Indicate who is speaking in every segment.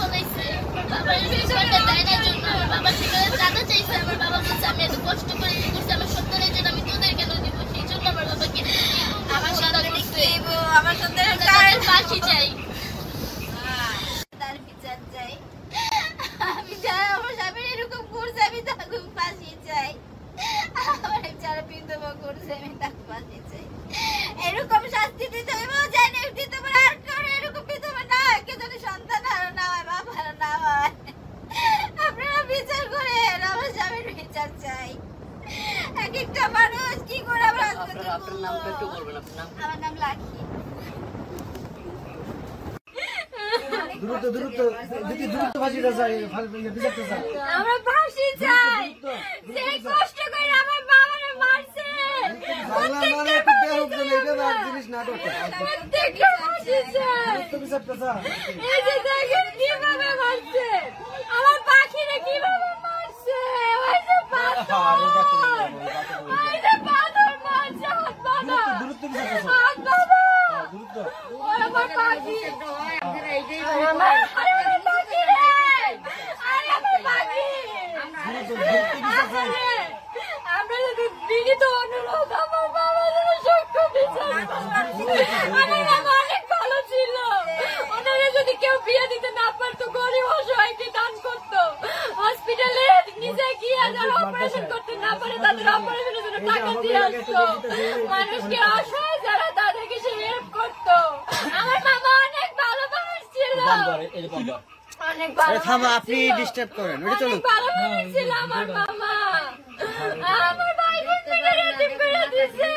Speaker 1: ফলাইছে, বাবার বিষয়টা দেয় না জন্য আমার বাবার থেকে টাকা চাইছে। আমার বাবা বলছে আমি এত কষ্ট করে করছি, আমার সন্তানের জন্য আমি তোদের কেন দিব, সেই জন্য আমার বাবাকে আমার সন্তানের ফাঁসি চাই, তার বিচার চাই। আমি যারা আমার স্বামী এরকম করছে আমি তাকে ফাঁসি চাই, আমার যারা বিধবা করছে আমি তাকে ফাঁসি চাই। এরকম শাস্তি দিতে হইব জানি দিতে পারে আর করে এরকম বিধবা না হয়, কে যদি সন্তান আর না হয়, বাবা আর না হয়, আপনারা বিচার করে আমার স্বামীর বিচার চাই। এক একটা মানুষ কি করে আমরা আপনার নামটা একটু বলবেন। আপনার নাম? আমার নাম লাকি।
Speaker 2: দ্রুত দ্রুত দিদি দ্রুত ফাঁসিটা চাই, বিচারটা চাই,
Speaker 1: আমরা ফাঁসি চাই। যে কষ্ট করে আমার বাবারে মারছে
Speaker 2: জিনিস না
Speaker 1: প্রত্যেকটা ফাঁসি চাই।
Speaker 2: বিচারটা চাই।
Speaker 1: এই যে দেখেন কিভাবে মারছে আমার পাখিরে, কিভাবে মারছে, ওই যে পাথর, ওই যে পাথর মারছে, হাত বাঁধা, হাত বাঁধা, ওই আমার পাখি, আমার পাখি রে, আরে আমার পাখি। আমরা যদি বিনীত অনুরোধ আমার বাবা যেন সূক্ষ্ম বিচার করে। আমার বাবা অনেক ভালো ছিল, ওনাকে যদি কেউ বিয়ে দিতে না পারতো গরিব অসহায়কে দান করতো, হসপিটালে নিজে গিয়ে যারা অপারেশন করতে না পারে তাদের অপারেশনের জন্য টাকা দিয়ে আসতো, মানুষকে অসহায় যারা তাদেরকে সে হেল্প করতো। আমার মামা অনেক ভালো মানুষ ছিল, অনেক ভালো,
Speaker 2: আপনি ডিস্টার্ব করেন,
Speaker 1: অনেক ভালো মানুষ ছিল আমার মামা। আমার ভাই বোন থেকে এতিম করে দিছে।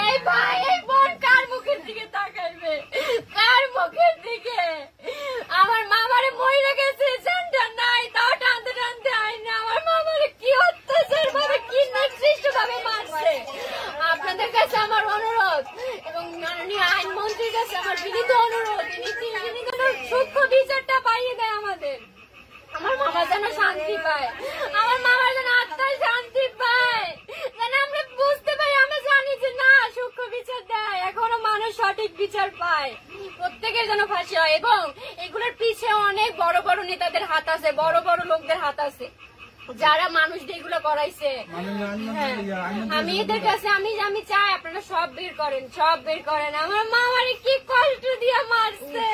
Speaker 1: এই ভাই এই বোন কার মুখের দিকে তাকাইবে, কার মুখের দিকে? আমার মামারে মরে গেছে, সেন্টার নাই, তাও টানতে টানতে আইনা আমার মামারে কি অত্যাচার ভাবে কি নির্দিষ্ট ভাবে মারছে। আপনাদের কাছে আমার অনুরোধ এবং মাননীয় আইনমন্ত্রীর কাছে আমার বিনীত অনুরোধ, তিনি যেন সূক্ষ্ম বিচারটা পাইয়ে দেয় আমাদের। আমার মামা যেন শান্তি পায়, আমার মামার যেন আত্মায় শান্তি পায়, যেন আমরা বুঝতে পারি, আমরা জানি যে না সূক্ষ্ম বিচার দেয়, এখনো মানুষ সঠিক বিচার পায়, প্রত্যেকের যেন ফাঁসি হয়। এবং এগুলোর পিছে অনেক বড় বড় নেতাদের হাত আছে, বড় বড় লোকদের হাত আছে যারা মানুষদের এগুলো করাইছে। আমি এদের কাছে আমি চাই আপনারা সব বের করেন, সব বের করেন। আমার মামারে কি কষ্ট দিয়ে মারছে,